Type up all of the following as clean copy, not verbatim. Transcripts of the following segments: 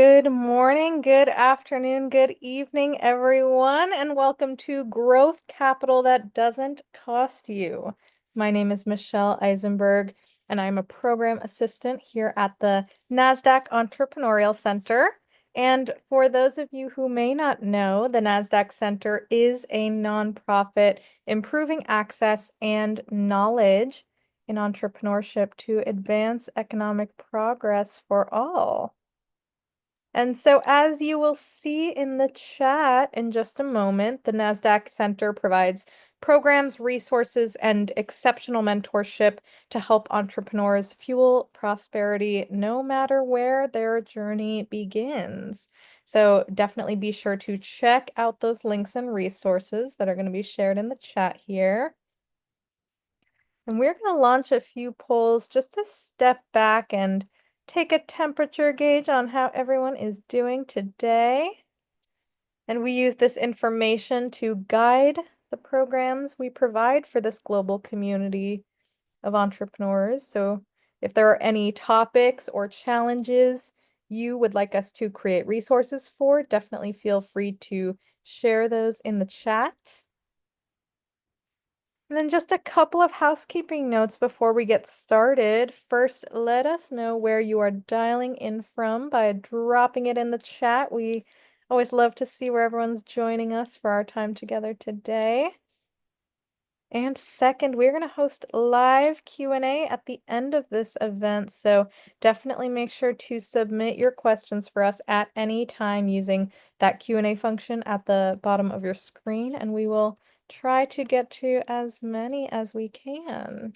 Good morning, good afternoon, good evening, everyone, and welcome to Growth Capital That Doesn't Cost You. My name is Michelle Eisenberg, and I'm a program assistant here at the NASDAQ Entrepreneurial Center. And for those of you who may not know, the NASDAQ Center is a nonprofit improving access and knowledge in entrepreneurship to advance economic progress for all. And so, as you will see in the chat in just a moment, the NASDAQ Center provides programs, resources, and exceptional mentorship to help entrepreneurs fuel prosperity no matter where their journey begins. So, definitely be sure to check out those links and resources that are going to be shared in the chat here. And we're going to launch a few polls just to step back and take a temperature gauge on how everyone is doing today. And we use this information to guide the programs we provide for this global community of entrepreneurs. So if there are any topics or challenges you would like us to create resources for, definitely feel free to share those in the chat. And then just a couple of housekeeping notes before we get started. First, let us know where you are dialing in from by dropping it in the chat. We always love to see where everyone's joining us for our time together today. And second, we're going to host live Q&A at the end of this event, so definitely make sure to submit your questions for us at any time using that Q&A function at the bottom of your screen, and we will try to get to as many as we can.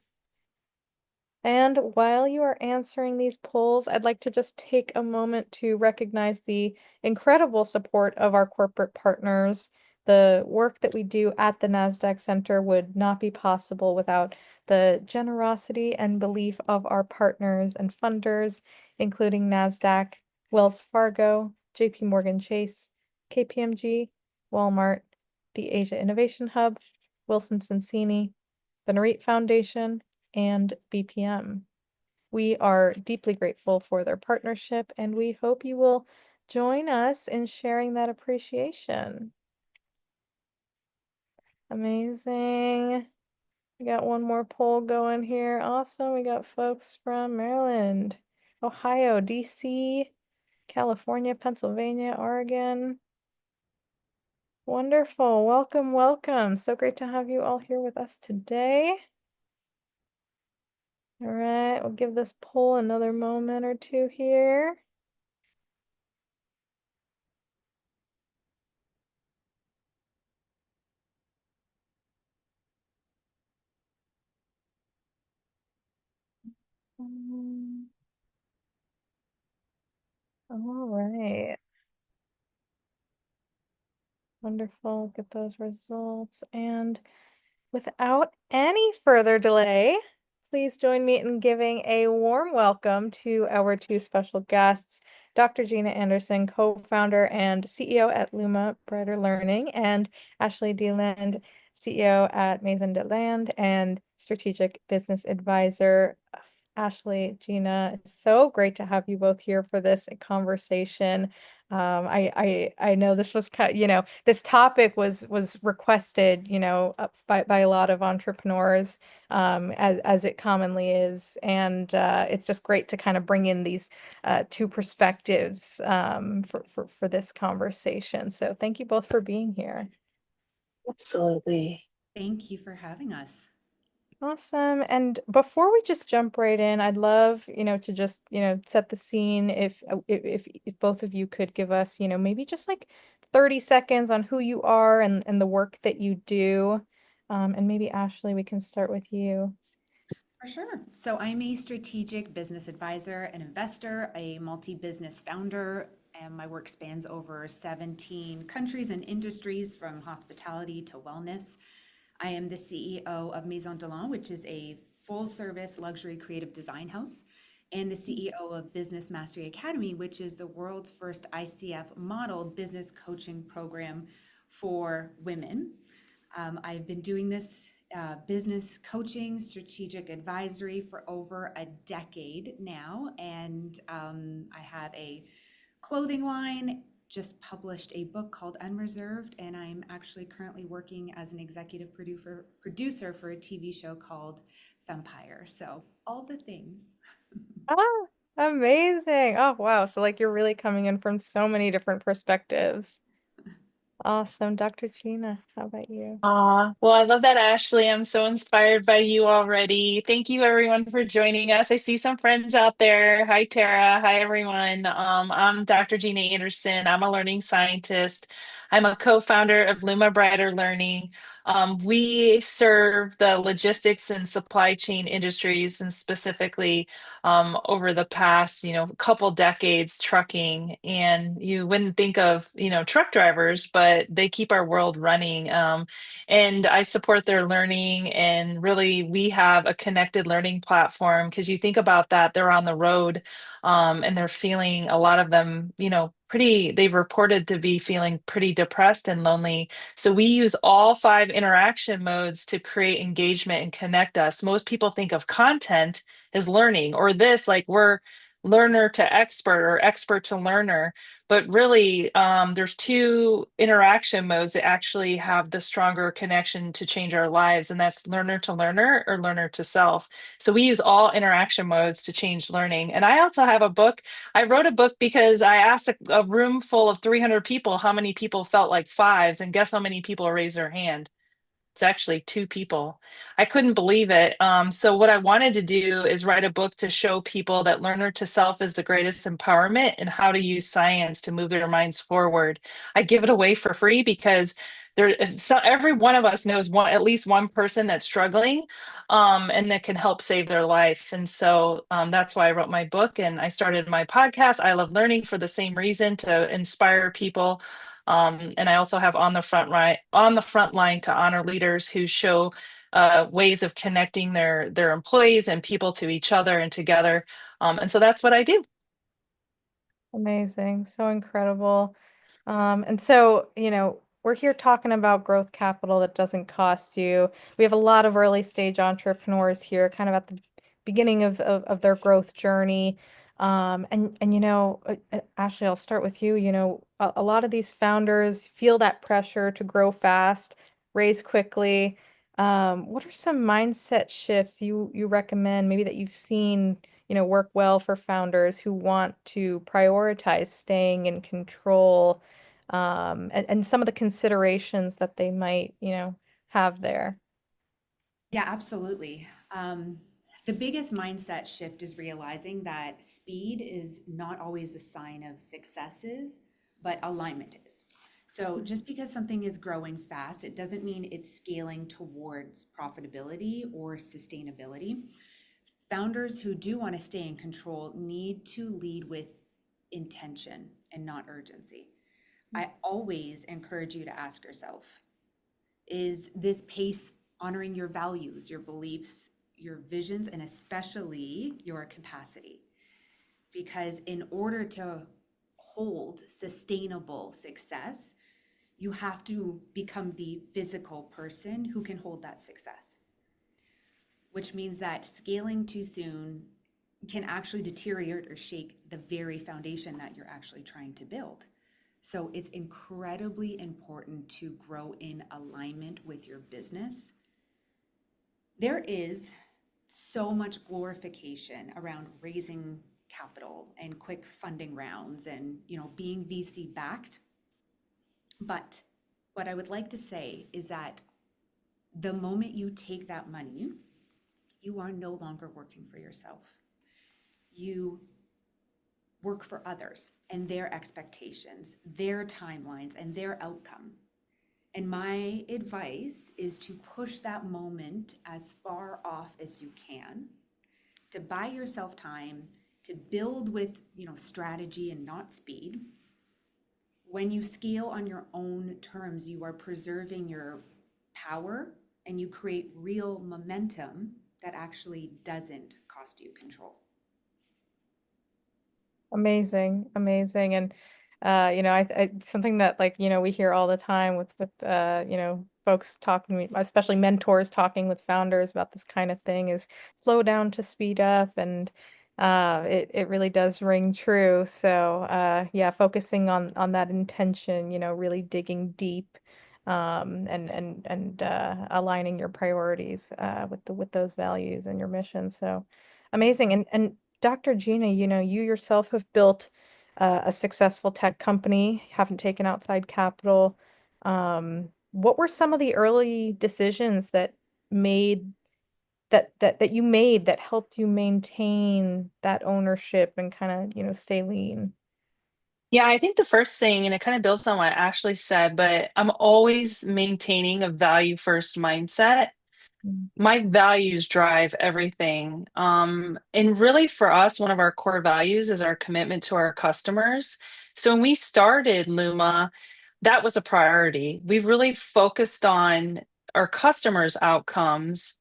And while you are answering these polls, I'd like to just take a moment to recognize the incredible support of our corporate partners. The work that we do at the NASDAQ Center would not be possible without the generosity and belief of our partners and funders, including NASDAQ, Wells Fargo, JP Morgan Chase, KPMG, Walmart, the Asia Innovation Hub, Wilson Sonsini, the Narit Foundation, and BPM. We are deeply grateful for their partnership, and we hope you will join us in sharing that appreciation. Amazing. We got one more poll going here. Awesome. We got folks from Maryland, Ohio, DC, California, Pennsylvania, Oregon. Wonderful. Welcome, welcome. So great to have you all here with us today. All right, we'll give this poll another moment or two here. All right. Wonderful. Get those results. And without any further delay, please join me in giving a warm welcome to our two special guests, Dr. Gina Anderson, co-founder and CEO at Luma Brighter Learning, and Ashley Deland, CEO at Maison Deland and strategic business advisor. Ashley, Gina, it's so great to have you both here for this conversation. I know this was this topic was requested, by a lot of entrepreneurs, as it commonly is, and it's just great to kind of bring in these two perspectives for this conversation. So thank you both for being here. Absolutely. Thank you for having us. Awesome. And before we just jump right in, I'd love, to just, set the scene if both of you could give us, maybe just like 30 seconds on who you are and the work that you do. And maybe Ashley, we can start with you. For sure. So I'm a strategic business advisor, an investor, a multi-business founder, and my work spans over 17 countries and industries from hospitality to wellness. I am the CEO of Maison Deland, which is a full-service luxury creative design house, and the CEO of Business Mastery Academy, which is the world's first ICF modeled business coaching program for women. I've been doing this business coaching, strategic advisory for over a decade now, and I have a clothing line, just published a book called Unreserved, and I'm actually currently working as an executive producer for a TV show called Vampire. So all the things. Ah, amazing. Oh, wow. So like you're really coming in from so many different perspectives. Awesome. Dr. Gina, how about you? Well, I love that, Ashley. I'm so inspired by you already. Thank you, everyone, for joining us. I see some friends out there. Hi, Tara. Hi, everyone. I'm Dr. Gina Anderson. I'm a learning scientist. I'm a co-founder of Luma Brighter Learning. We serve the logistics and supply chain industries, and specifically over the past, couple decades, trucking. And you wouldn't think of, truck drivers, but they keep our world running. And I support their learning. And really, we have a connected learning platform because you think about that, they're on the road and they're feeling a lot of them, they've reported to be feeling pretty depressed and lonely. So we use all five interaction modes to create engagement and connect us. Most people think of content as learning, or this, like we're learner to expert or expert to learner, but really there's two interaction modes that actually have the stronger connection to change our lives, and that's learner to learner or learner to self. So we use all interaction modes to change learning. And I also have a book. I wrote a book because I asked a room full of 300 people how many people felt like fives, and guess how many people raised their hand? It's actually two people. I couldn't believe it. So what I wanted to do is write a book to show people that learner to self is the greatest empowerment and how to use science to move their minds forward. I give it away for free because every one of us knows at least one person that's struggling and that can help save their life. And so that's why I wrote my book and I started my podcast. I love learning for the same reason, to inspire people. And I also have on the front line to honor leaders who show ways of connecting their employees and people to each other and together. And so that's what I do. Amazing. So incredible. And so, we're here talking about growth capital that doesn't cost you. We have a lot of early stage entrepreneurs here, kind of at the beginning of their growth journey. Ashley, I'll start with you. A lot of these founders feel that pressure to grow fast, raise quickly. What are some mindset shifts you recommend, maybe that you've seen, work well for founders who want to prioritize staying in control, and some of the considerations that they might, have there? Yeah, absolutely. The biggest mindset shift is realizing that speed is not always a sign of successes, but alignment is. So just because something is growing fast, it doesn't mean it's scaling towards profitability or sustainability. Founders who do want to stay in control need to lead with intention and not urgency. I always encourage you to ask yourself, is this pace honoring your values, your beliefs, your visions, and especially your capacity? Because in order to hold sustainable success, you have to become the physical person who can hold that success, which means that scaling too soon can actually deteriorate or shake the very foundation that you're actually trying to build. So it's incredibly important to grow in alignment with your business. There is so much glorification around raising capital and quick funding rounds and, being VC backed. But what I would like to say is that the moment you take that money, you are no longer working for yourself. You work for others and their expectations, their timelines, and their outcome. And my advice is to push that moment as far off as you can, to buy yourself time, to build with, strategy and not speed. When you scale on your own terms, you are preserving your power and you create real momentum that actually doesn't cost you control. Amazing, amazing. And I something that, like, we hear all the time with folks talking, especially mentors talking with founders about this kind of thing, is slow down to speed up. And It really does ring true. So yeah, focusing on that intention, really digging deep, and aligning your priorities with those values and your mission. So amazing. And Dr. Gina, you yourself have built a successful tech company, haven't taken outside capital. What were some of the early decisions made that you made that helped you maintain that ownership and kind of, stay lean? Yeah, I think the first thing, and it kind of builds on what Ashley said, but I'm always maintaining a value first mindset. Mm. My values drive everything. And really for us, one of our core values is our commitment to our customers. So when we started Luma, that was a priority. We really focused on our customers' outcomes,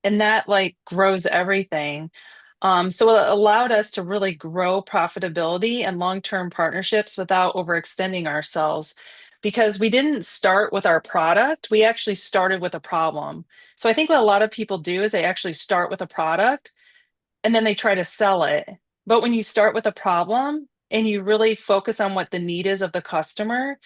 and that like grows everything. So it allowed us to really grow profitability and long-term partnerships without overextending ourselves because we didn't start with our product, we actually started with a problem. So I think what a lot of people do is they actually start with a product and then they try to sell it. But when you start with a problem and you really focus on what the need is of the customer,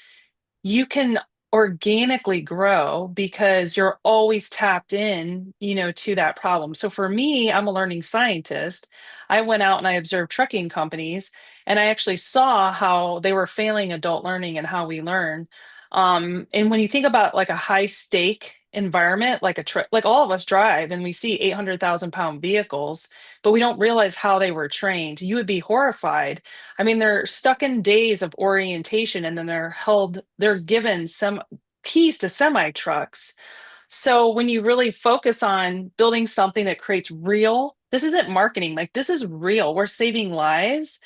you can organically grow because you're always tapped in, to that problem. So for me, I'm a learning scientist. I went out and I observed trucking companies and I actually saw how they were failing adult learning and how we learn. And when you think about like a high stake environment, like a truck, like all of us drive and we see 800,000 pound vehicles, but we don't realize how they were trained. You would be horrified. I mean, they're stuck in days of orientation and then they're given some keys to semi trucks. So when you really focus on building something that creates real, this isn't marketing, like this is real. We're saving lives,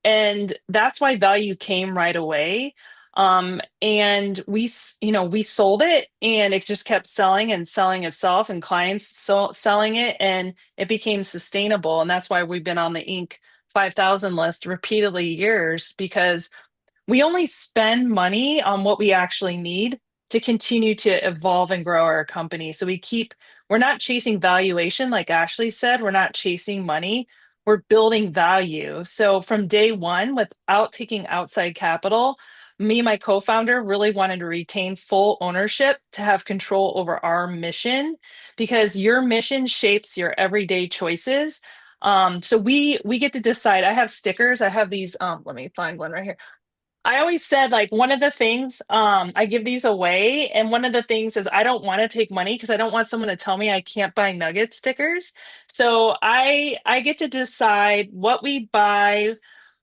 and that's why value came right away. And we sold it and it just kept selling and selling itself and clients selling it, and it became sustainable. And that's why we've been on the Inc. 5,000 list repeatedly years, because we only spend money on what we actually need to continue to evolve and grow our company. So we're not chasing valuation, like Ashley said, we're not chasing money, we're building value. So from day one, without taking outside capital, me and my co-founder really wanted to retain full ownership to have control over our mission, because your mission shapes your everyday choices. So we get to decide. I have stickers. I have these, let me find one right here. I always said like one of the things, I give these away, and one of the things is I don't want to take money because I don't want someone to tell me I can't buy nugget stickers. So I get to decide what we buy,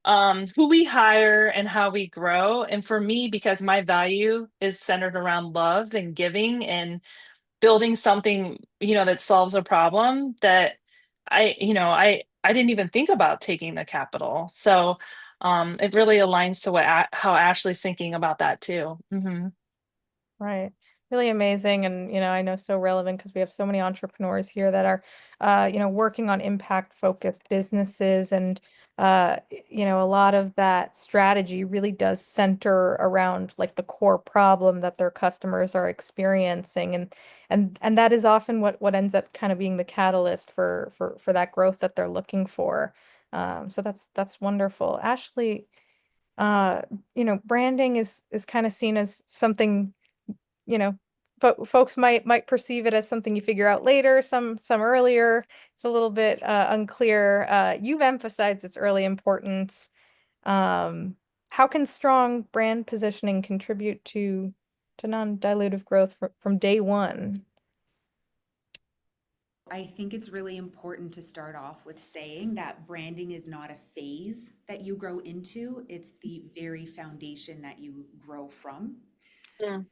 who we hire, and how we grow. And for me, because my value is centered around love and giving and building something, that solves a problem, that I didn't even think about taking the capital. So it really aligns to how Ashley's thinking about that too. Right. Really amazing. And, I know so relevant because we have so many entrepreneurs here that are, working on impact focused businesses. And, a lot of that strategy really does center around like the core problem that their customers are experiencing. And that is often what ends up kind of being the catalyst for that growth that they're looking for. So that's wonderful. Ashley, uh, branding is kind of seen as something, you know, folks might perceive it as something you figure out later, some earlier. It's a little bit unclear. You've emphasized its early importance. Um, how can strong brand positioning contribute to non-dilutive growth from day one? I think it's really important to start off with saying that branding is not a phase that you grow into, it's the very foundation that you grow from. Mm.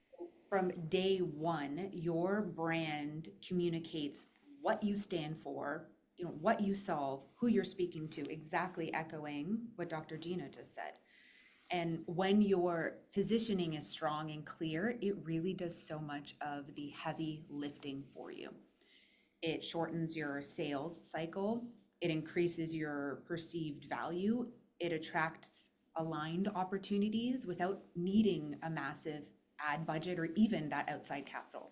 From day one, your brand communicates what you stand for, what you solve, who you're speaking to, exactly echoing what Dr. Gina just said. And when your positioning is strong and clear, it really does so much of the heavy lifting for you. It shortens your sales cycle, it increases your perceived value, it attracts aligned opportunities without needing a massive ad budget or even that outside capital.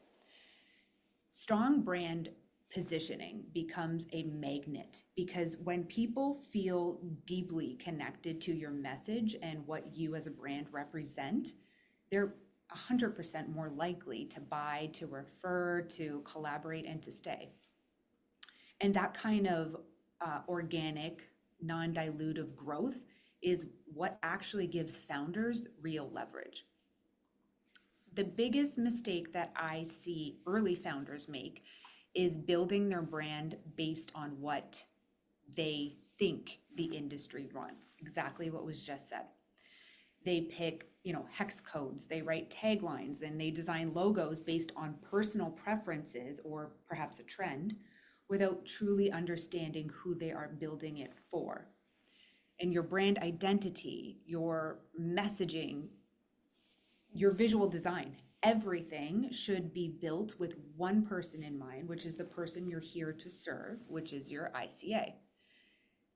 Strong brand positioning becomes a magnet, because when people feel deeply connected to your message and what you as a brand represent, they're 100% more likely to buy, to refer, to collaborate, and to stay. And that kind of organic, non-dilutive growth is what actually gives founders real leverage. The biggest mistake that I see early founders make is building their brand based on what they think the industry wants. Exactly what was just said. They pick, hex codes, they write taglines, and they design logos based on personal preferences or perhaps a trend without truly understanding who they are building it for. And your brand identity, your messaging, your visual design, everything should be built with one person in mind, which is the person you're here to serve, which is your ICA.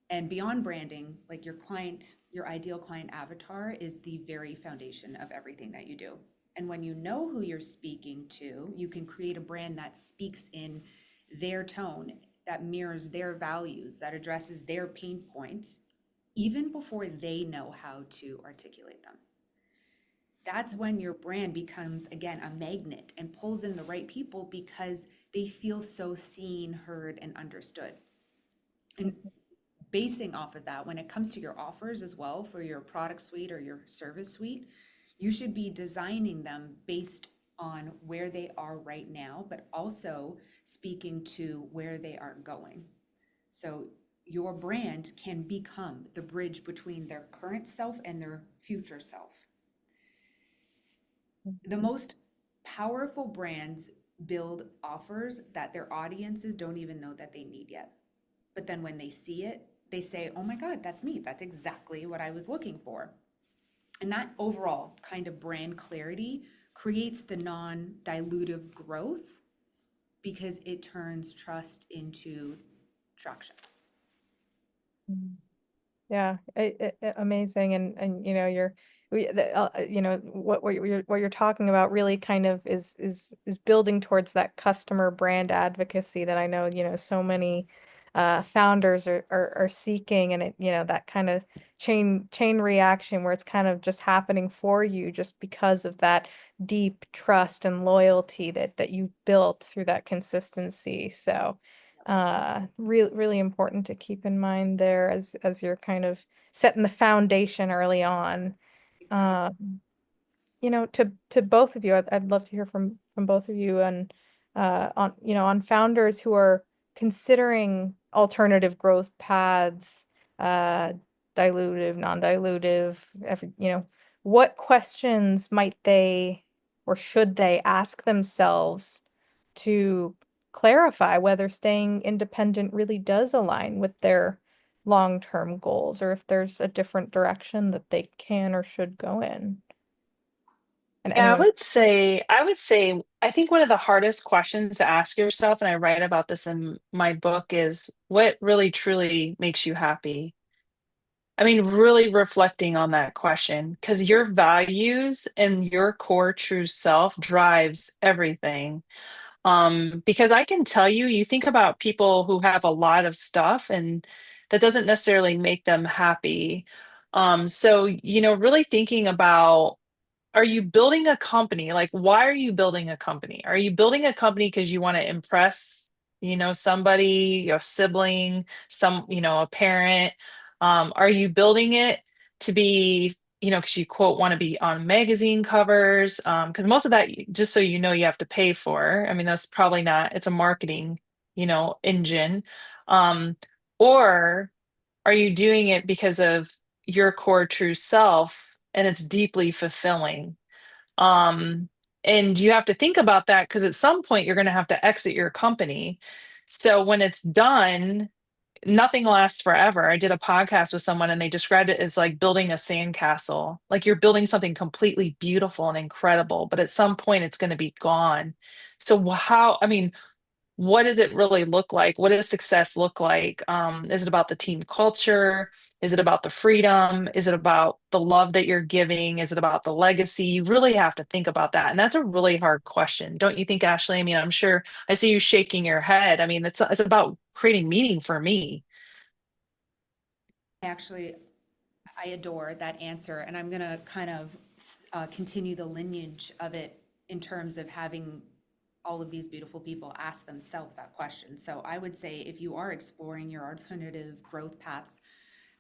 And beyond branding, like your client, your ideal client avatar is the very foundation of everything that you do. And when you know who you're speaking to, you can create a brand that speaks in their tone, that mirrors their values, that addresses their pain points, even before they know how to articulate them. That's when your brand becomes, again, a magnet and pulls in the right people because they feel so seen, heard, and understood. And basing off of that, when it comes to your offers as well for your product suite or your service suite, you should be designing them based on where they are right now, but also speaking to where they are going. So your brand can become the bridge between their current self and their future self. The most powerful brands build offers that their audiences don't even know that they need yet. But then when they see it, they say, oh my God, that's me. That's exactly what I was looking for. And that overall kind of brand clarity creates the non-dilutive growth because it turns trust into traction. Yeah, amazing, and what you're talking about really kind of is building towards that customer brand advocacy that I know so many founders are seeking, and that kind of chain reaction where it's kind of just happening for you just because of that deep trust and loyalty that you've built through that consistency. So really important to keep in mind there as you're kind of setting the foundation early on. Uh, to both of you, I'd love to hear from both of you and on founders who are considering alternative growth paths, uh, dilutive, non-dilutive, what questions might they or should they ask themselves to clarify whether staying independent really does align with their long-term goals, or if there's a different direction that they can or should go in. And Yeah, anyone, I think one of the hardest questions to ask yourself, and I write about this in my book, is what really truly makes you happy? I mean, really reflecting on that question, because your values and your core true self drives everything. Because I can tell you, you think about people who have a lot of stuff and that doesn't necessarily make them happy. So, really thinking about, are you building a company? Like, why are you building a company? Are you building a company because you want to impress, somebody, your sibling, a parent? Are you building it to be, because you quote want to be on magazine covers? Because most of that, just so you have to pay for. I mean, that's probably not, it's a marketing, engine. Um, or are you doing it because of your core true self and it's deeply fulfilling? Um, and you have to think about that because at some point you're going to have to exit your company. So when it's done, nothing lasts forever. I did a podcast with someone and they described it as like building a sandcastle. Like you're building something completely beautiful and incredible, but at some point it's going to be gone. So how, I mean, what does it really look like? What does success look like? Is it about the team culture? Is it about the freedom? Is it about the love that you're giving? Is it about the legacy? You really have to think about that. And that's a really hard question. Don't you think, Ashley? I mean, I'm sure I see you shaking your head. I mean, it's about creating meaning for me. Actually, I adore that answer, and I'm going to kind of continue the lineage of it in terms of having all of these beautiful people ask themselves that question. So I would say if you are exploring your alternative growth paths,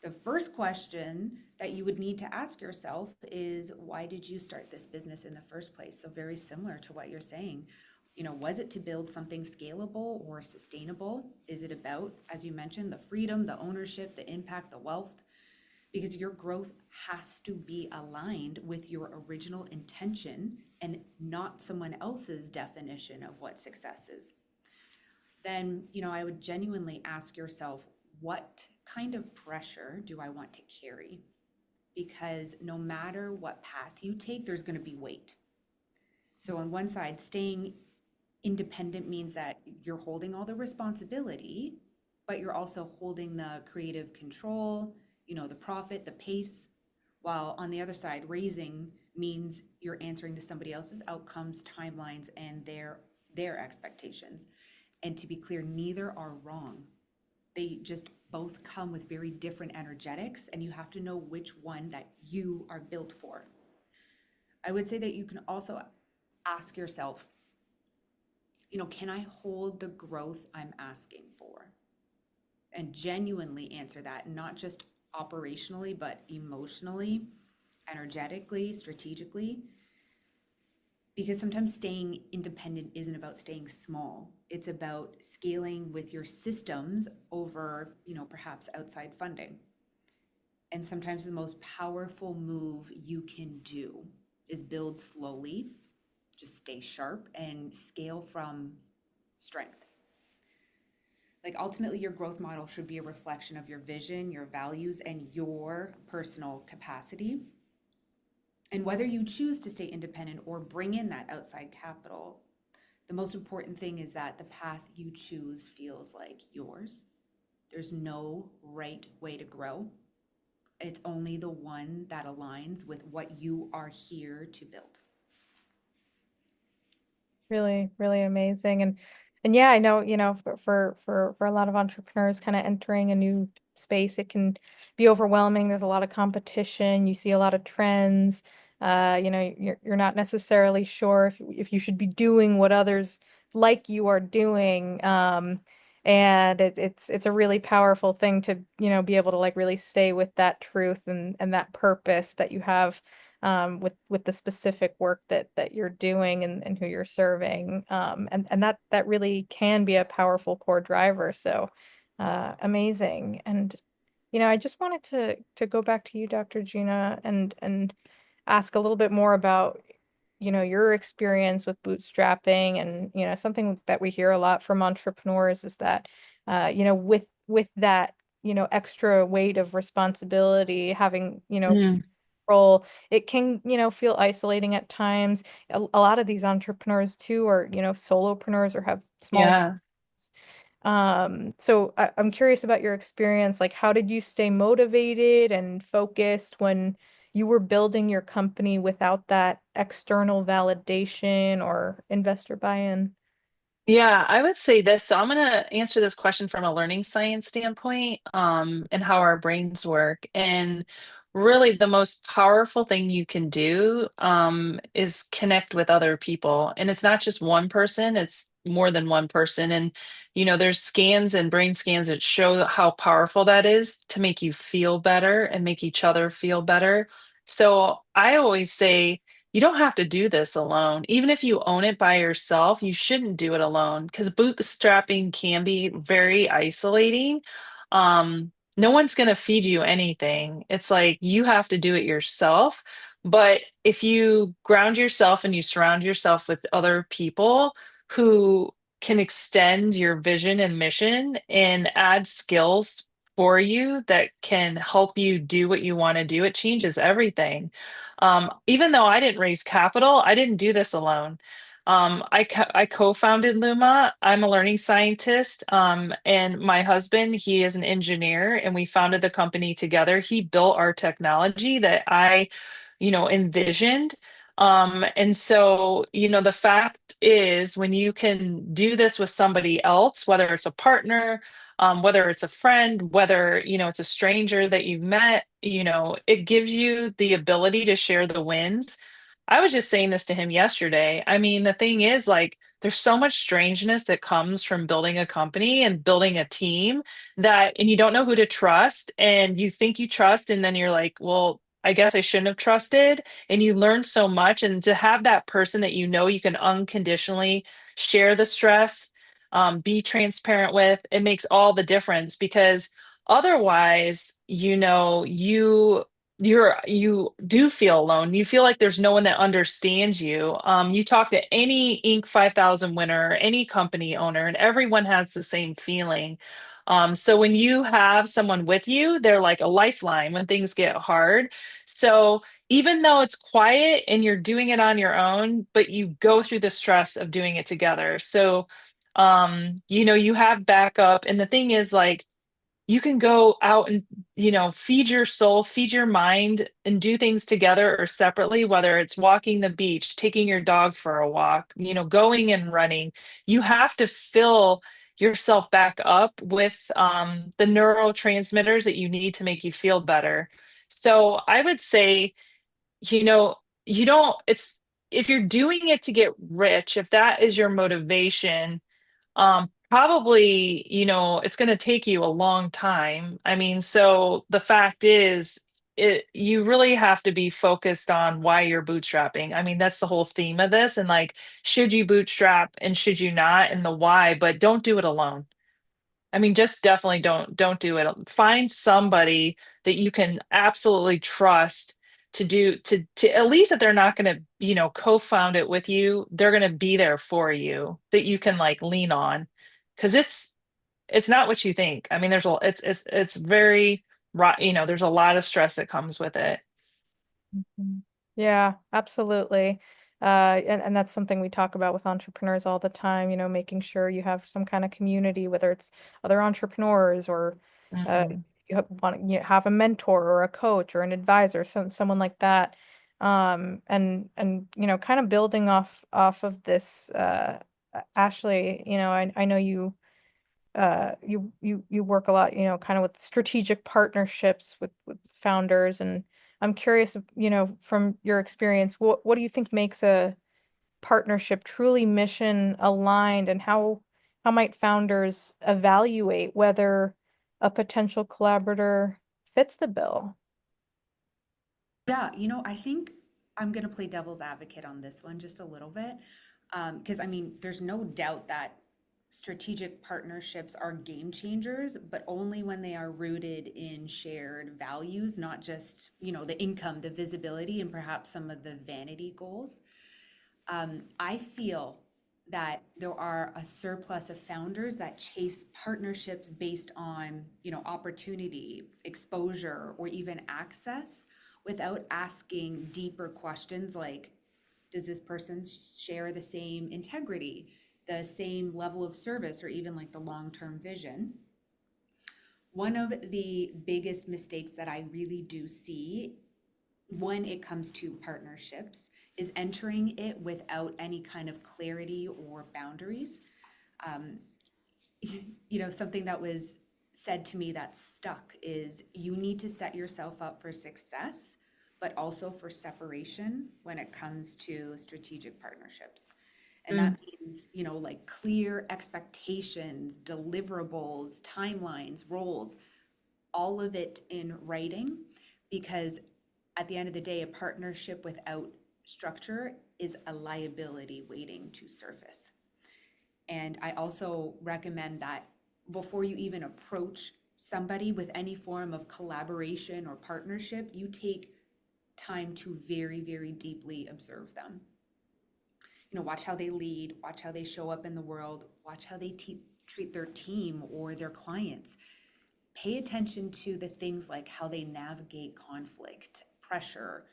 the first question that you would need to ask yourself is, why did you start this business in the first place? So very similar to what you're saying. Was it to build something scalable or sustainable? Is it about, as you mentioned, the freedom, the ownership, the impact, the wealth? Because your growth has to be aligned with your original intention and not someone else's definition of what success is. Then, I would genuinely ask yourself, what kind of pressure do I want to carry? Because no matter what path you take, there's going to be weight. So on one side, staying independent means that you're holding all the responsibility, but you're also holding the creative control, the profit, the pace. While on the other side, raising means you're answering to somebody else's outcomes, timelines, and their expectations. And to be clear, neither are wrong. They just both come with very different energetics, and you have to know which one that you are built for. I would say that you can also ask yourself, can I hold the growth I'm asking for? And genuinely answer that, not just operationally, but emotionally, energetically, strategically. Because sometimes staying independent isn't about staying small. It's about scaling with your systems over, perhaps outside funding. And sometimes the most powerful move you can do is build slowly, just stay sharp and scale from strength. Like ultimately, your growth model should be a reflection of your vision, your values, and your personal capacity. And whether you choose to stay independent or bring in that outside capital, the most important thing is that the path you choose feels like yours. There's no right way to grow. It's only the one that aligns with what you are here to build. Really, really amazing. And yeah, I know, for a lot of entrepreneurs kind of entering a new space, it can be overwhelming. There's a lot of competition. You see a lot of trends. You're not necessarily sure if you should be doing what others like you are doing. And it's a really powerful thing to, be able to like really stay with that truth and that purpose that you have with the specific work that you're doing and who you're serving. And that really can be a powerful core driver. So amazing. And I just wanted to go back to you, Dr. Gina, and ask a little bit more about your experience with bootstrapping. And something that we hear a lot from entrepreneurs is that with that extra weight of responsibility, having Mm, role, it can, feel isolating at times. A lot of these entrepreneurs too are, solopreneurs or have small yeah. teams. So I'm curious about your experience. Like, how did you stay motivated and focused when you were building your company without that external validation or investor buy-in? Yeah, I would say this. So I'm going to answer this question from a learning science standpoint, and how our brains work. And really, the most powerful thing you can do, is connect with other people. And it's not just one person, it's more than one person. And, there's scans and brain scans that show how powerful that is to make you feel better and make each other feel better. So I always say, you don't have to do this alone. Even if you own it by yourself, you shouldn't do it alone because bootstrapping can be very isolating. No one's going to feed you anything. It's like you have to do it yourself. But if you ground yourself and you surround yourself with other people who can extend your vision and mission and add skills for you that can help you do what you want to do, it changes everything. Even though I didn't raise capital, I didn't do this alone. I co-founded Luma. I'm a learning scientist, and my husband, he is an engineer, and we founded the company together. He built our technology that I, envisioned. And so, the fact is, when you can do this with somebody else, whether it's a partner, whether it's a friend, whether, it's a stranger that you've met, it gives you the ability to share the wins. I was just saying this to him yesterday. I mean, the thing is, like, there's so much strangeness that comes from building a company and building a team and you don't know who to trust, and you think you trust, and then you're like, well, I guess I shouldn't have trusted. And you learn so much. And to have that person that you can unconditionally share the stress, be transparent with, it makes all the difference because otherwise, you do feel alone. You feel like there's no one that understands you. You talk to any Inc. 5000 winner, any company owner, and everyone has the same feeling. So when you have someone with you, they're like a lifeline when things get hard. So even though it's quiet and you're doing it on your own, but you go through the stress of doing it together. So, you have backup. And the thing is, like, you can go out and feed your soul, feed your mind, and do things together or separately, whether it's walking the beach, taking your dog for a walk, going and running. You have to fill yourself back up with the neurotransmitters that you need to make you feel better. So I would say, you know you don't it's if you're doing it to get rich, if that is your motivation, probably, it's going to take you a long time. I mean, so the fact is, you really have to be focused on why you're bootstrapping. I mean, that's the whole theme of this. And like, should you bootstrap and should you not, and the why, but don't do it alone. I mean, just definitely don't do it. Find somebody that you can absolutely trust to at least, if they're not going to, co-found it with you, they're going to be there for you, that you can like lean on, because it's not what you think. I mean, it's very there's a lot of stress that comes with it. Mhm. Yeah, absolutely. And that's something we talk about with entrepreneurs all the time, making sure you have some kind of community, whether it's other entrepreneurs or Mhm. have a mentor or a coach or an advisor, someone like that. And kind of building off of this, Ashley, I know you work a lot, kind of with strategic partnerships with founders, and I'm curious, from your experience, what do you think makes a partnership truly mission aligned, and how might founders evaluate whether a potential collaborator fits the bill? Yeah, I think I'm going to play devil's advocate on this one just a little bit. Because I mean, there's no doubt that strategic partnerships are game changers, but only when they are rooted in shared values, not just, the income, the visibility, and perhaps some of the vanity goals. I feel that there are a surplus of founders that chase partnerships based on, opportunity, exposure, or even access without asking deeper questions like, does this person share the same integrity, the same level of service, or even like the long-term vision? One of the biggest mistakes that I really do see when it comes to partnerships is entering it without any kind of clarity or boundaries. Um, Something that was said to me that stuck is you need to set yourself up for success, but also for separation when it comes to strategic partnerships. And Mm. that means, like clear expectations, deliverables, timelines, roles, all of it in writing, because at the end of the day, a partnership without structure is a liability waiting to surface. And I also recommend that before you even approach somebody with any form of collaboration or partnership, you take time to very, very deeply observe them. Watch how they lead, watch how they show up in the world, watch how they treat their team or their clients. Pay attention to the things like how they navigate conflict, pressure,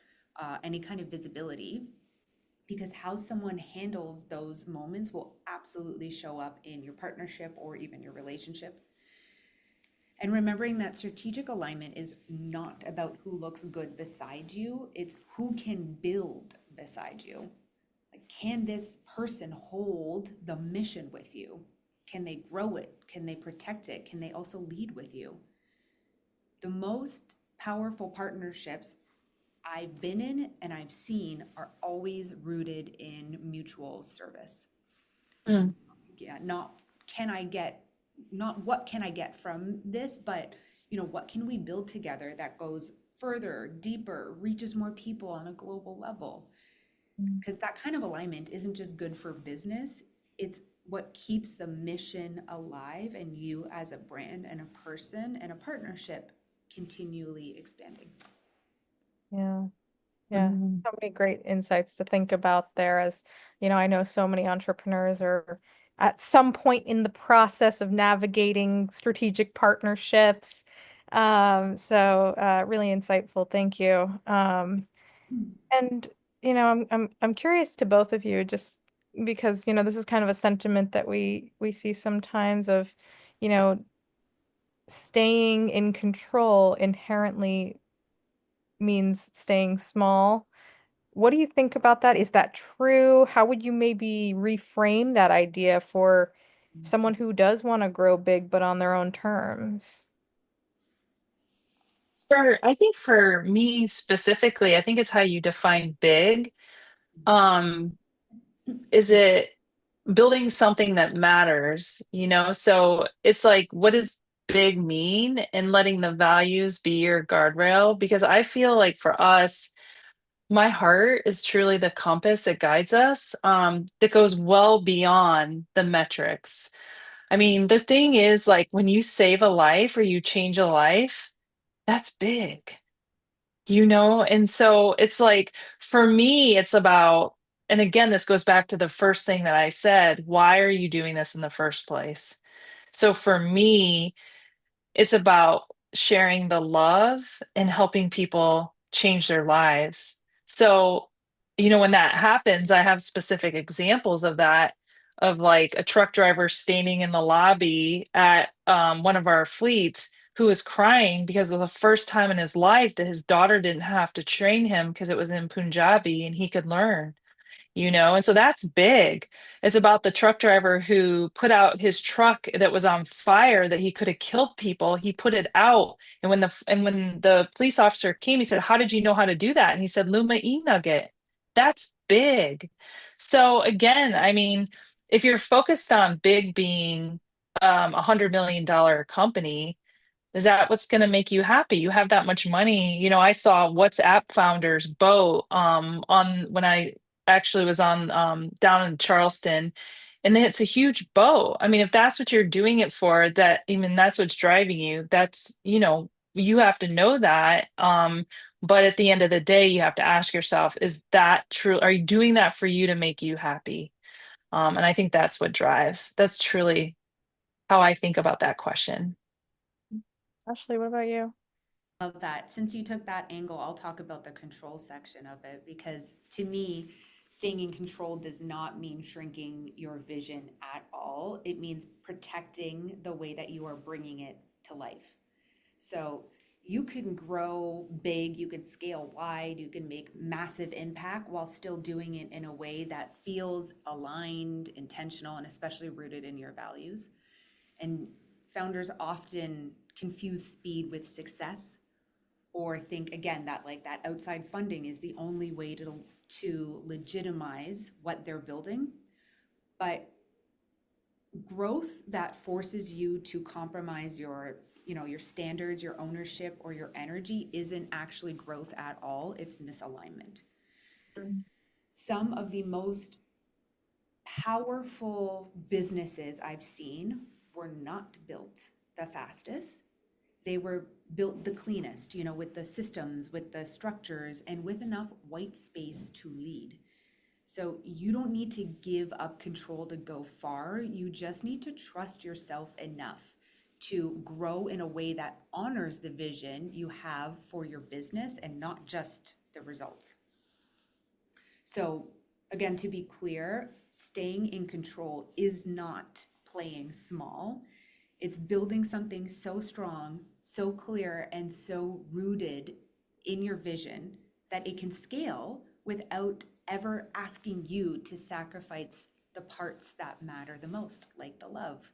any kind of visibility, because how someone handles those moments will absolutely show up in your partnership or even your relationship. And remembering that strategic alignment is not about who looks good beside you, it's who can build beside you. Like, can this person hold the mission with you? Can they grow it? Can they protect it? Can they also lead with you? The most powerful partnerships I've been in and I've seen are always rooted in mutual service. Mm. Yeah, not can I get, not what can I get from this, but what can we build together that goes further, deeper, reaches more people on a global level? Because that kind of alignment isn't just good for business, it's what keeps the mission alive and you as a brand and a person and a partnership continually expanding. Yeah. Yeah, so many great insights to think about there. As I know so many entrepreneurs are at some point in the process of navigating strategic partnerships. So really insightful. Thank you. And I'm curious to both of you, just because this is kind of a sentiment that we see sometimes of, you know, staying in control inherently means staying small. What do you think about that? Is that true? How would you maybe reframe that idea for someone who does want to grow big but on their own terms? I think for me specifically, I think it's how you define big. Um, is it building something that matters, So it's like, what does big mean? And letting the values be your guardrail. Because I feel like for us, my heart is truly the compass that guides us, that goes well beyond the metrics. I mean, the thing is, like, when you save a life or you change a life, that's big. And so it's like, for me, it's about, and again, this goes back to the first thing that I said, why are you doing this in the first place? So for me, it's about sharing the love and helping people change their lives. So, when that happens, I have specific examples of that, of like a truck driver standing in the lobby at one of our fleets who was crying because of the first time in his life that his daughter didn't have to train him because it was in Punjabi and he could learn. And so that's big. It's about the truck driver who put out his truck that was on fire that he could have killed people. He put it out. And when the police officer came, he said, "How did you know how to do that?" And he said, "Luma e-nugget." That's big. So again, I mean, if you're focused on big being $100 million company, is that what's going to make you happy? You have that much money. I saw WhatsApp founders boat on when I actually was on down in Charleston, and it's a huge boat. I mean, if that's what you're doing it for, that even that's what's driving you, that's, you have to know that. But at the end of the day, you have to ask yourself, is that true? Are you doing that for you to make you happy? And I think that's what drives. That's truly how I think about that question. Ashley, what about you? Love that. Since you took that angle, I'll talk about the control section of it because to me, staying in control does not mean shrinking your vision at all. It means protecting the way that you are bringing it to life. So you can grow big, you can scale wide, you can make massive impact while still doing it in a way that feels aligned, intentional, and especially rooted in your values. And founders often confuse speed with success, or think again that like that outside funding is the only way to legitimize what they're building. But growth that forces you to compromise your standards, your ownership, or your energy isn't actually growth at all. It's misalignment. Some of the most powerful businesses I've seen were not built the fastest. They were built the cleanest, with the systems, with the structures, and with enough white space to lead. So you don't need to give up control to go far. You just need to trust yourself enough to grow in a way that honors the vision you have for your business and not just the results. So Again, to be clear, staying in control is not playing small. It's building something so strong, so clear, and so rooted in your vision that it can scale without ever asking you to sacrifice the parts that matter the most, like the love.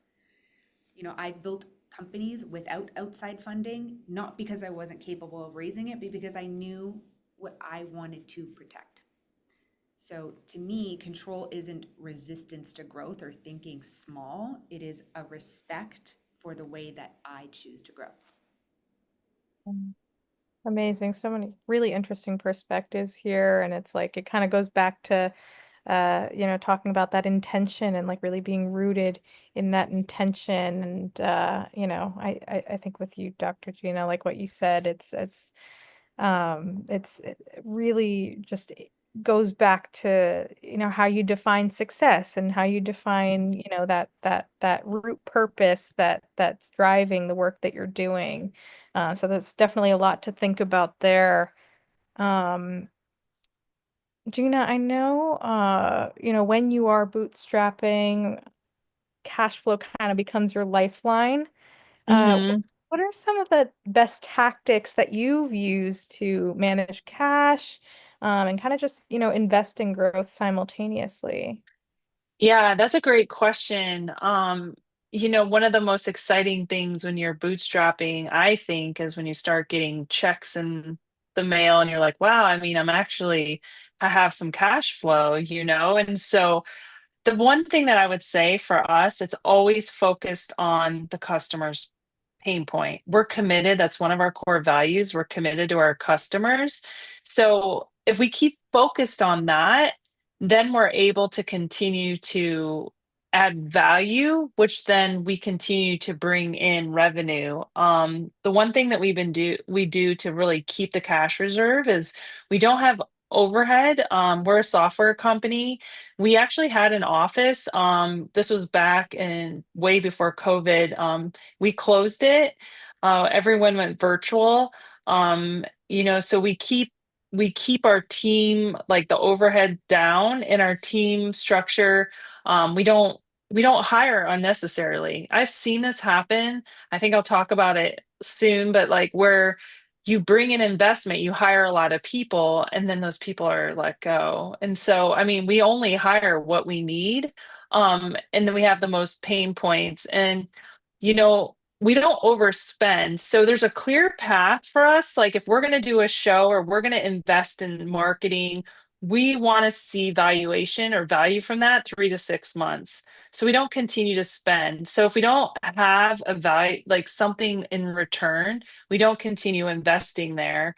I've built companies without outside funding, not because I wasn't capable of raising it, but because I knew what I wanted to protect. So to me, control isn't resistance to growth or thinking small. It is a respect for the way that I choose to grow. Amazing. So many really interesting perspectives here. And it's like it kind of goes back to talking about that intention and like really being rooted in that intention. And I think with you, Dr. Gina, like what you said, it really just goes back to, how you define success and how you define, that root purpose that's driving the work that you're doing. So that's definitely a lot to think about there. Um, Gina, I know, when you are bootstrapping, cash flow kind of becomes your lifeline. Hmm. What are some of the best tactics that you've used to manage cash, and kind of just, invest in growth simultaneously? Yeah, that's a great question. One of the most exciting things when you're bootstrapping, I think, is when you start getting checks in the mail and you're like, wow, I mean, I have some cash flow, And so the one thing that I would say for us, it's always focused on the customer's pain point. We're committed. That's one of our core values. We're committed to our customers. So if we keep focused on that, then we're able to continue to add value, which then we continue to bring in revenue. The one thing that we do to really keep the cash reserve is we don't have overhead. We're a software company. We actually had an office. This was back in way before COVID. We closed it. Everyone went virtual. So we keep our team, like the overhead, down in our team structure. We don't hire unnecessarily. I've seen this happen. I think I'll talk about it soon, but like where you bring in investment, you hire a lot of people, and then those people are let go. And so, I mean, we only hire what we need. And then we have the most pain points. And, we don't overspend. So there's a clear path for us. Like if we're going to do a show or we're going to invest in marketing, we want to see valuation or value from that 3 to 6 months. So we don't continue to spend. So if we don't have a value, like something in return, we don't continue investing there.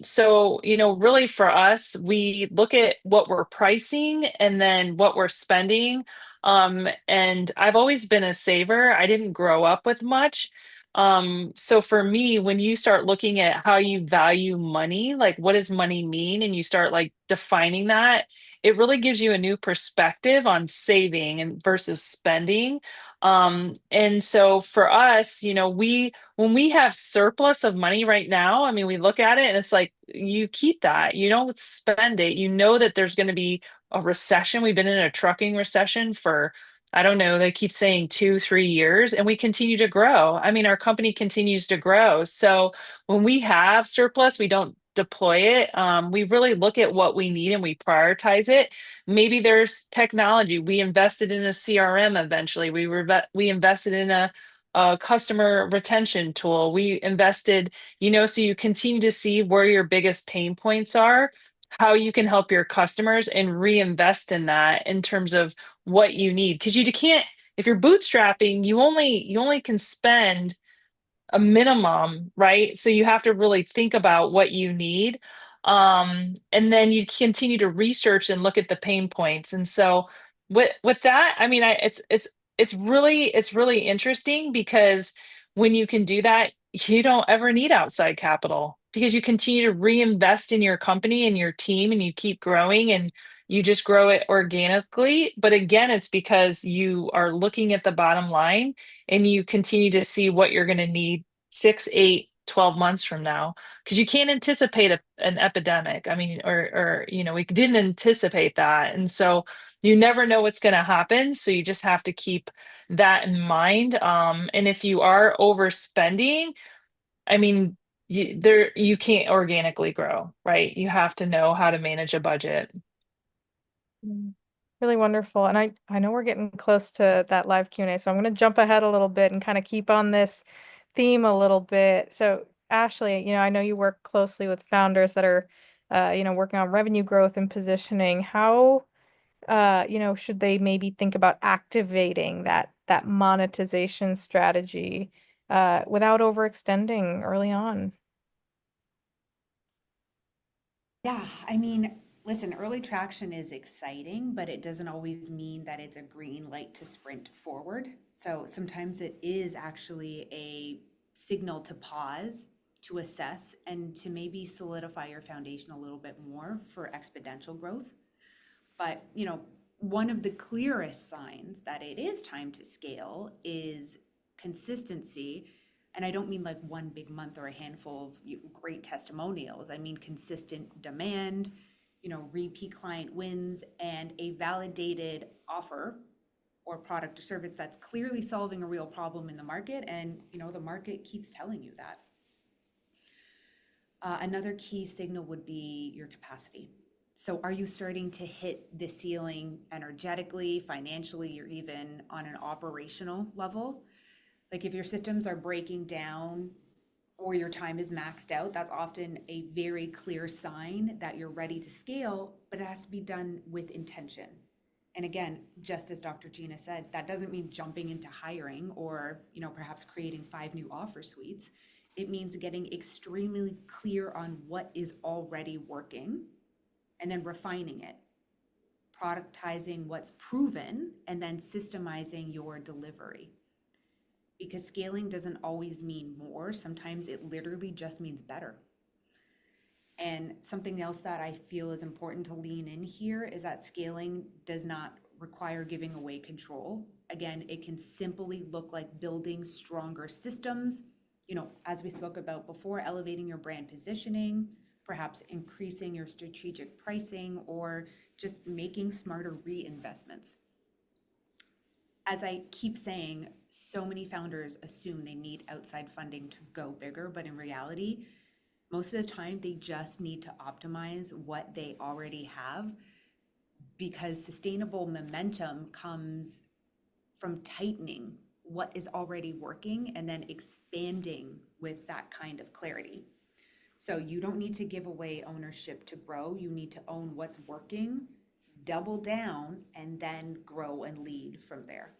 So really for us, we look at what we're pricing and then what we're spending. And I've always been a saver. I didn't grow up with much. So for me, when you start looking at how you value money, like what does money mean, and you start like defining that, it really gives you a new perspective on saving and versus spending. And so for us, when we have surplus of money right now, I mean, we look at it and it's like you keep that, you don't spend it. You know that there's going to be a recession. We've been in a trucking recession for, I don't know, they keep saying 2, 3 years, and we continue to grow. I mean, our company continues to grow. So when we have surplus, we don't deploy it. We really look at what we need and we prioritize it. Maybe there's technology. We invested in a CRM eventually. We invested in a customer retention tool. We invested, so you continue to see where your biggest pain points are, how you can help your customers and reinvest in that in terms of what you need. Because you can't, if you're bootstrapping, you only can spend a minimum, right? So you have to really think about what you need. And then you continue to research and look at the pain points. And so with that, I mean, it's really interesting because when you can do that, you don't ever need outside capital because you continue to reinvest in your company and your team and you keep growing and you just grow it organically. But again, it's because you are looking at the bottom line and you continue to see what you're going to need 6, 8, 12 months from now, because you can't anticipate an epidemic. I mean, or we didn't anticipate that, and so you never know what's going to happen. So you just have to keep that in mind. And if you are overspending, I mean, you can't organically grow, right? You have to know how to manage a budget. Mm. Really wonderful. And I know we're getting close to that live Q&A, so I'm going to jump ahead a little bit and kind of keep on this theme a little bit. So Ashley, I know you work closely with founders that are, working on revenue growth and positioning. How, should they maybe think about activating that monetization strategy, without overextending early on? Yeah, I mean, listen, early traction is exciting, but it doesn't always mean that it's a green light to sprint forward. So sometimes it is actually a signal to pause, to assess, and to maybe solidify your foundation a little bit more for exponential growth. But, one of the clearest signs that it is time to scale is consistency. And I don't mean like one big month or a handful of great testimonials. I mean consistent demand, repeat client wins, and a validated offer or product or service that's clearly solving a real problem in the market. And, the market keeps telling you that. Another key signal would be your capacity. So are you starting to hit the ceiling energetically, financially, or even on an operational level? Like if your systems are breaking down or your time is maxed out, that's often a very clear sign that you're ready to scale, but it has to be done with intention. And again, just as Dr. Gina said, that doesn't mean jumping into hiring or, perhaps creating 5 new offer suites. It means getting extremely clear on what is already working and then refining it, productizing what's proven, and then systemizing your delivery. Because scaling doesn't always mean more. Sometimes it literally just means better. And something else that I feel is important to lean in here is that scaling does not require giving away control. Again, it can simply look like building stronger systems, as we spoke about before, elevating your brand positioning, perhaps increasing your strategic pricing, or just making smarter reinvestments. As I keep saying, so many founders assume they need outside funding to go bigger, but in reality, most of the time they just need to optimize what they already have, because sustainable momentum comes from tightening what is already working and then expanding with that kind of clarity. So you don't need to give away ownership to grow. You need to own what's working, double down, and then grow and lead from there.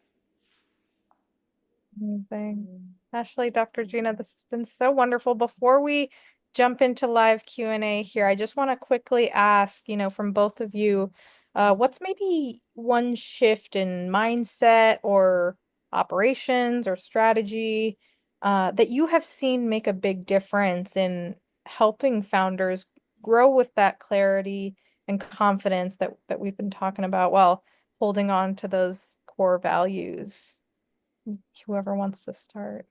Amazing. Ashley, Dr. Gina, this has been so wonderful. Before we jump into live Q&A here, I just want to quickly ask, from both of you, what's maybe one shift in mindset or operations or strategy, that you have seen make a big difference in helping founders grow with that clarity and confidence that we've been talking about while holding on to those core values? Whoever wants to start.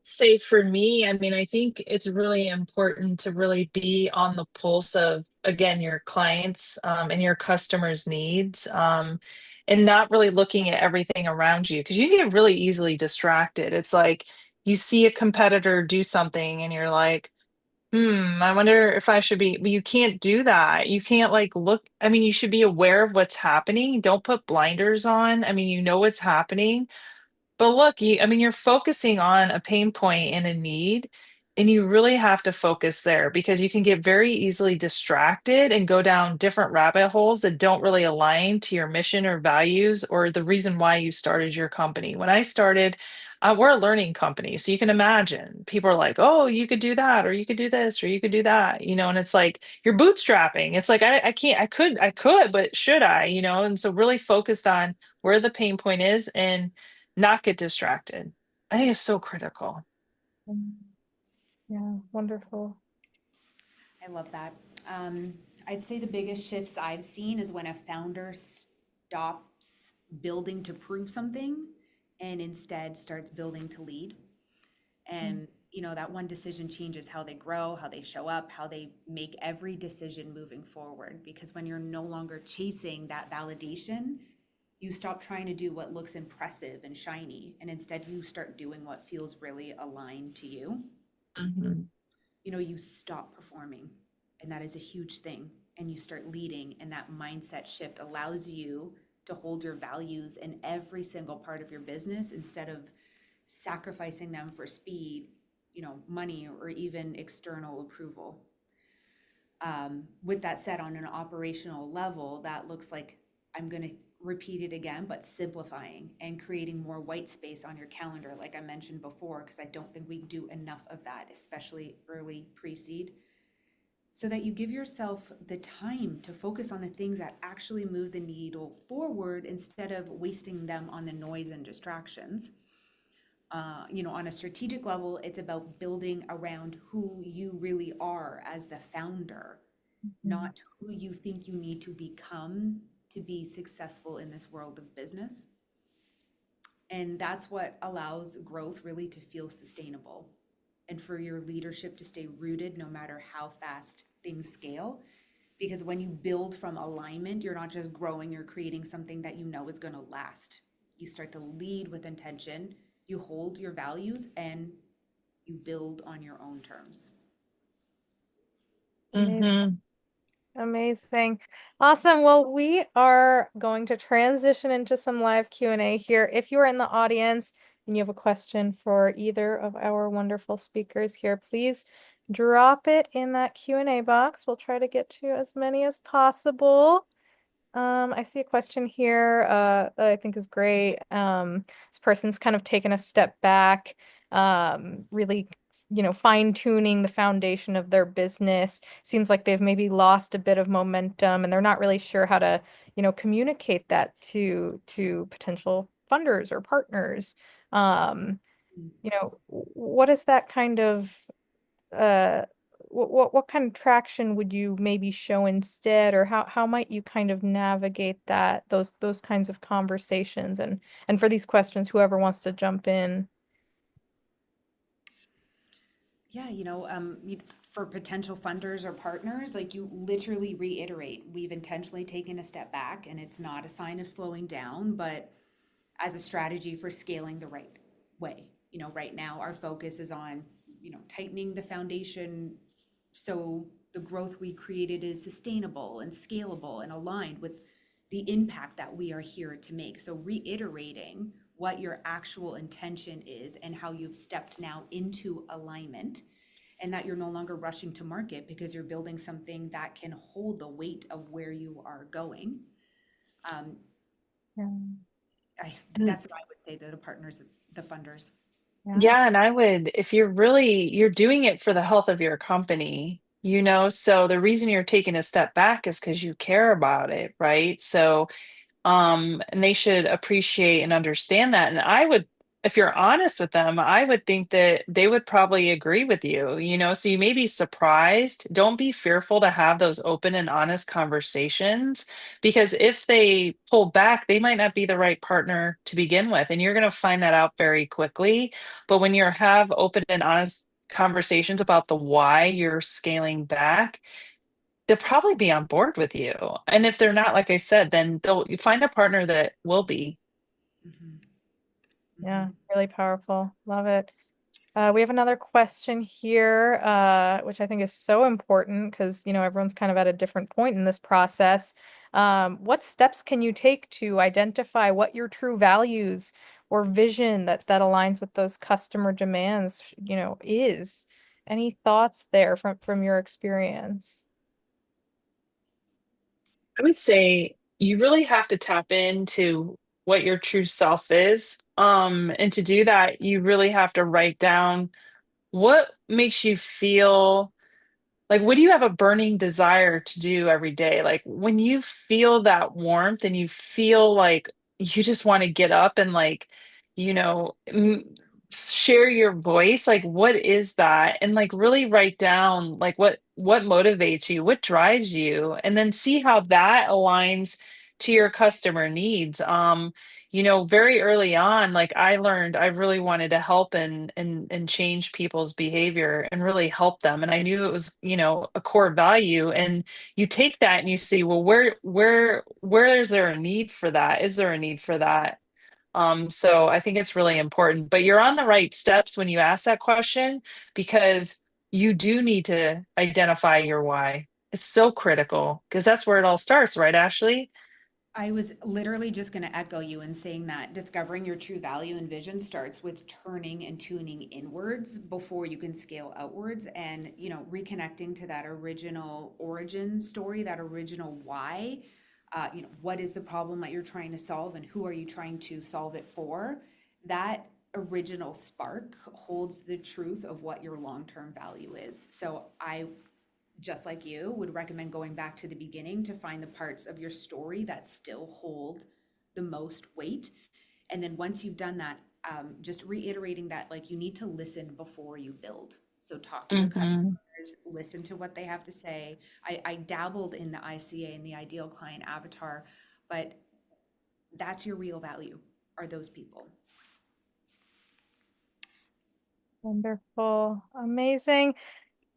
Say for me, I mean, I think it's really important to really be on the pulse of, again, your clients, and your customers' needs, and not really looking at everything around you, because you can get really easily distracted. It's like you see a competitor do something and you're like, I wonder if I should be, but you can't do that. You can't like look, I mean, you should be aware of what's happening. Don't put blinders on. I mean, you know what's happening, but look, I mean, you're focusing on a pain point and a need, and you really have to focus there, because you can get very easily distracted and go down different rabbit holes that don't really align to your mission or values or the reason why you started your company. When I started, we're a learning company. So you can imagine people are like, oh, you could do that, or you could do this, or you could do that, and it's like you're bootstrapping. It's like, I can't, I could, but should I, And so really focused on where the pain point is and not get distracted. I think it's so critical. Mm. Yeah, wonderful. I love that. Um, I'd say the biggest shifts I've seen is when a founder stops building to prove something and instead starts building to lead. And, that one decision changes how they grow, how they show up, how they make every decision moving forward. Because when you're no longer chasing that validation, you stop trying to do what looks impressive and shiny, and instead you start doing what feels really aligned to you. Mhm. You stop performing, and that is a huge thing, and you start leading, and that mindset shift allows you to hold your values in every single part of your business instead of sacrificing them for speed, money, or even external approval. With that said, on an operational level, that looks like, I'm going to repeat it again, but simplifying and creating more white space on your calendar, like I mentioned before, because I don't think we do enough of that, especially early pre-seed, so that you give yourself the time to focus on the things that actually move the needle forward instead of wasting them on the noise and distractions. On a strategic level, it's about building around who you really are as the founder, Mhm. not who you think you need to become to be successful in this world of business. And that's what allows growth really to feel sustainable and for your leadership to stay rooted no matter how fast things scale. Because when you build from alignment, you're not just growing, you're creating something that you know is going to last. You start to lead with intention, you hold your values, and you build on your own terms. Amazing. Mhm. Amazing. Awesome. Well, we are going to transition into some live Q&A here. If you are in the audience and you have a question for either of our wonderful speakers here, please drop it in that Q&A box. We'll try to get to as many as possible. I see a question here that I think is great. This person's kind of taken a step back, really, fine-tuning the foundation of their business. Seems like they've maybe lost a bit of momentum and they're not really sure how to, communicate that to potential funders or partners. What is that kind of uh what kind of traction would you maybe show instead, or how might you kind of navigate those kinds of conversations, and for these questions, whoever wants to jump in. Yeah, for potential funders or partners, like you literally reiterate, we've intentionally taken a step back and it's not a sign of slowing down, but as a strategy for scaling the right way. Right now our focus is on, tightening the foundation so the growth we created is sustainable and scalable and aligned with the impact that we are here to make. So reiterating what your actual intention is and how you've stepped now into alignment, and that you're no longer rushing to market because you're building something that can hold the weight of where you are going. Um, Yeah. And that's what I would say to the partners of the funders. Yeah. yeah, and I would, if you're doing it for the health of your company, so the reason you're taking a step back is because you care about it, right? So and they should appreciate and understand that. And I would, if you're honest with them, I would think that they would probably agree with you, so you may be surprised. Don't be fearful to have those open and honest conversations, because if they pull back, they might not be the right partner to begin with. And you're going to find that out very quickly. But when you have open and honest conversations about the why you're scaling back, they'll probably be on board with you. And if they're not, like I said, then they'll you find a partner that will be. Mhm, Yeah, mhm. really powerful. Love it. We have another question here, which I think is so important because, everyone's kind of at a different point in this process. What steps can you take to identify what your true values or vision that aligns with those customer demands, is? Any thoughts there from your experience? I would say you really have to tap into what your true self is. And to do that, you really have to write down what makes you feel. Like, what do you have a burning desire to do every day? Like, when you feel that warmth and you feel like you just want to get up and, like, share your voice, like, what is that? And, like, really write down, like, what motivates you, what drives you, and then see how that aligns to your customer needs. Very early on, like I learned I really wanted to help and change people's behavior and really help them. And I knew it was, a core value. And you take that and you see, well, where is there a need for that? Is there a need for that? So I think it's really important, but you're on the right steps when you ask that question because you do need to identify your why. It's so critical because that's where it all starts, right, Ashley? I was literally just going to echo you in saying that discovering your true value and vision starts with turning and tuning inwards before you can scale outwards, and reconnecting to that original origin story, that original why. What is the problem that you're trying to solve and who are you trying to solve it for? That original spark holds the truth of what your long-term value is. So I, just like you, would recommend going back to the beginning to find the parts of your story that still hold the most weight. And then once you've done that, just reiterating that, like, you need to listen before you build. So talk to your Hmm. customers, listen to what they have to say. I dabbled in the ICA and the ideal client avatar, but that's your real value, are those people. Wonderful. Amazing.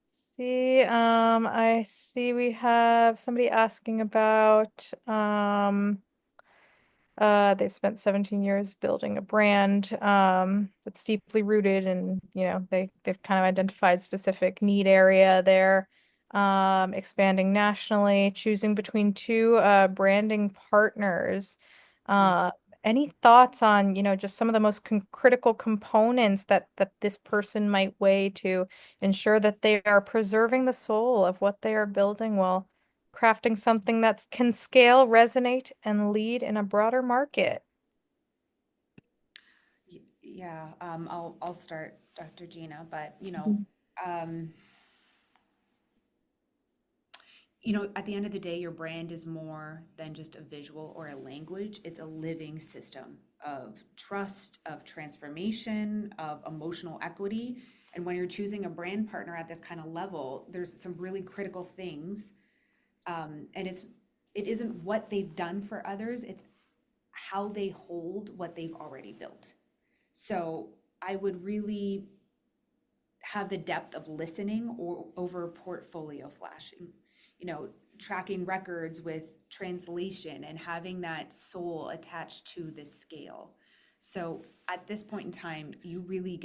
See, I see we have somebody asking about they've spent 17 years building a brand that's deeply rooted, and they've kind of identified specific need area there, expanding nationally, choosing between two branding partners. Uh, any thoughts on, just some of the most critical components that this person might weigh to ensure that they are preserving the soul of what they are building while crafting something that can scale, resonate, and lead in a broader market? Yeah, I'll start, Dr. Gina, but Mhm. um, at the end of the day, your brand is more than just a visual or a language. It's a living system of trust, of transformation, of emotional equity. And when you're choosing a brand partner at this kind of level, there's some really critical things. And it isn't what they've done for others, it's how they hold what they've already built. So I would really have the depth of listening or over portfolio flashing, you know, tracking records with translation and having that soul attached to this scale. So at this point in time, you really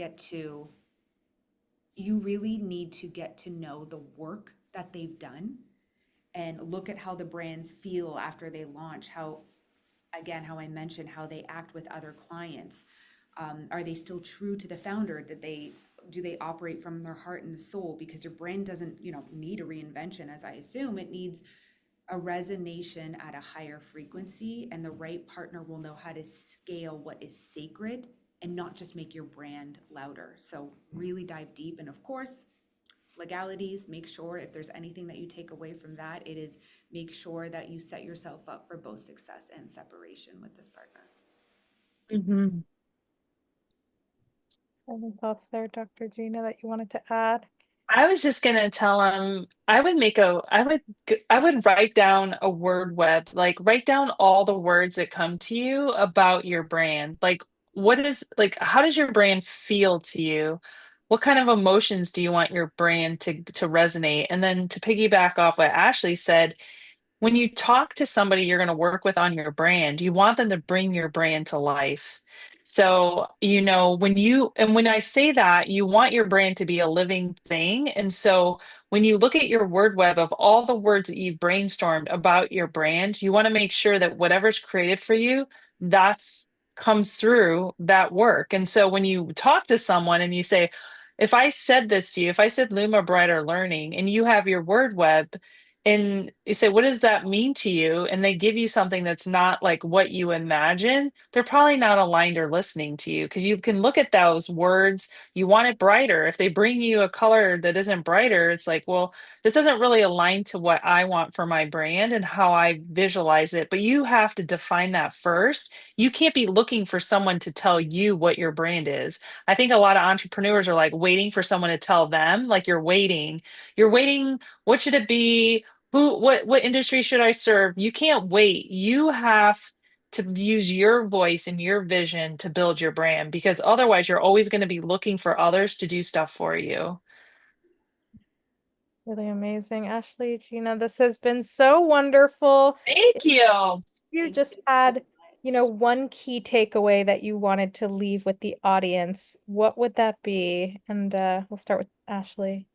need to get to know the work that they've done and look at how the brands feel after they launch, how, again, how I mentioned, how they act with other clients. Are they still true to the founder? Do they operate from their heart and soul? Because your brand doesn't, need a reinvention, as I assume. It needs a resonation at a higher frequency, and the right partner will know how to scale what is sacred and not just make your brand louder. So really dive deep. And of course, legalities, make sure if there's anything that you take away from that, it is make sure that you set yourself up for both success and separation with this partner. Hmm. Any thoughts there, Dr. Gina, that you wanted to add? I was just gonna tell him I would write down a word web, like write down all the words that come to you about your brand. How does your brand feel to you? What kind of emotions do you want your brand to resonate? And then to piggyback off what Ashley said, when you talk to somebody you're going to work with on your brand, you want them to bring your brand to life. So, when I say that, you want your brand to be a living thing. And so, when you look at your word web of all the words that you've brainstormed about your brand, you want to make sure that whatever's created for you, that's comes through that work. And so, when you talk to someone and you say, if I said this to you, if I said Luma Brighter Learning and you have your word web, and you say, what does that mean to you? And they give you something that's not like what you imagine, they're probably not aligned or listening to you because you can look at those words. You want it brighter. If they bring you a color that isn't brighter, it's like, well, this doesn't really align to what I want for my brand and how I visualize it. But you have to define that first. You can't be looking for someone to tell you what your brand is. I think a lot of entrepreneurs are like waiting for someone to tell them, like you're waiting. What should it be? what industry should I serve? You can't wait. You have to use your voice and your vision to build your brand because otherwise you're always going to be looking for others to do stuff for you. Really amazing. Ashley, Gina, this has been so wonderful. If Thank you. you Thank just you so had, much. one key takeaway that you wanted to leave with the audience, what would that be? And we'll start with Ashley.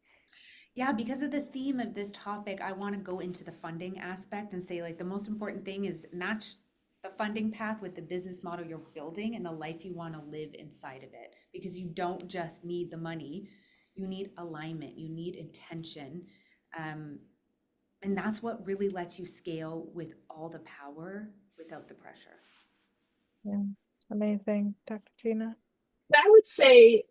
Yeah, because of the theme of this topic, I want to go into the funding aspect and say, like, the most important thing is match the funding path with the business model you're building and the life you want to live inside of it. Because you don't just need the money, you need alignment, you need intention. Um, and that's what really lets you scale with all the power without the pressure. Yeah, amazing. Dr. Gina. I would say,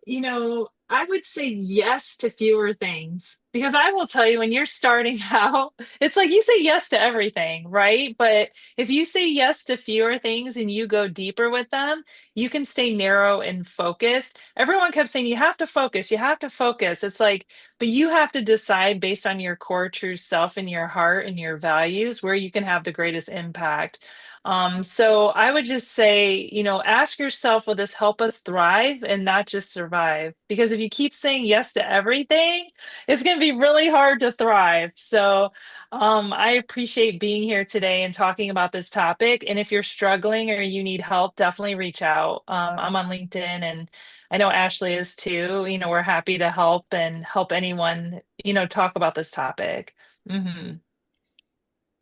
I would say yes to fewer things because I will tell you when you're starting out, it's like you say yes to everything, right? But if you say yes to fewer things and you go deeper with them, you can stay narrow and focused. Everyone kept saying you have to focus, you have to focus. It's like, but you have to decide based on your core true self and your heart and your values where you can have the greatest impact. So I would just say, ask yourself, will this help us thrive and not just survive? Because if you keep saying yes to everything, it's going to be really hard to thrive. So I appreciate being here today and talking about this topic. And if you're struggling or you need help, definitely reach out. I'm on LinkedIn and I know Ashley is too. We're happy to help and help anyone, talk about this topic. Hmm.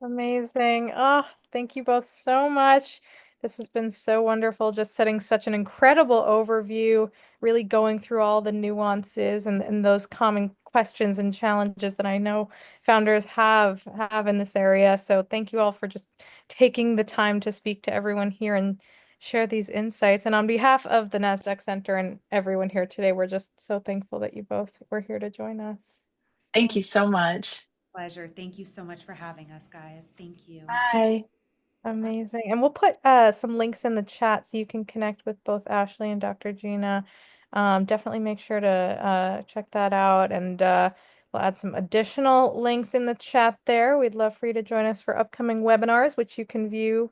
Amazing. Oh, thank you both so much. This has been so wonderful, just setting such an incredible overview, really going through all the nuances and those common questions and challenges that I know founders have in this area. So thank you all for just taking the time to speak to everyone here and share these insights. And on behalf of the NASDAQ Center and everyone here today, we're just so thankful that you both were here to join us. Thank you so much. Pleasure. Thank you so much for having us, guys. Thank you. Bye. Amazing. And we'll put some links in the chat so you can connect with both Ashley and Dr. Gina. Definitely make sure to check that out. And we'll add some additional links in the chat there. We'd love for you to join us for upcoming webinars, which you can view.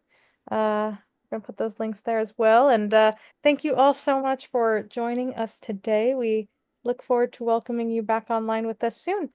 We're going to put those links there as well. And thank you all so much for joining us today. We look forward to welcoming you back online with us soon.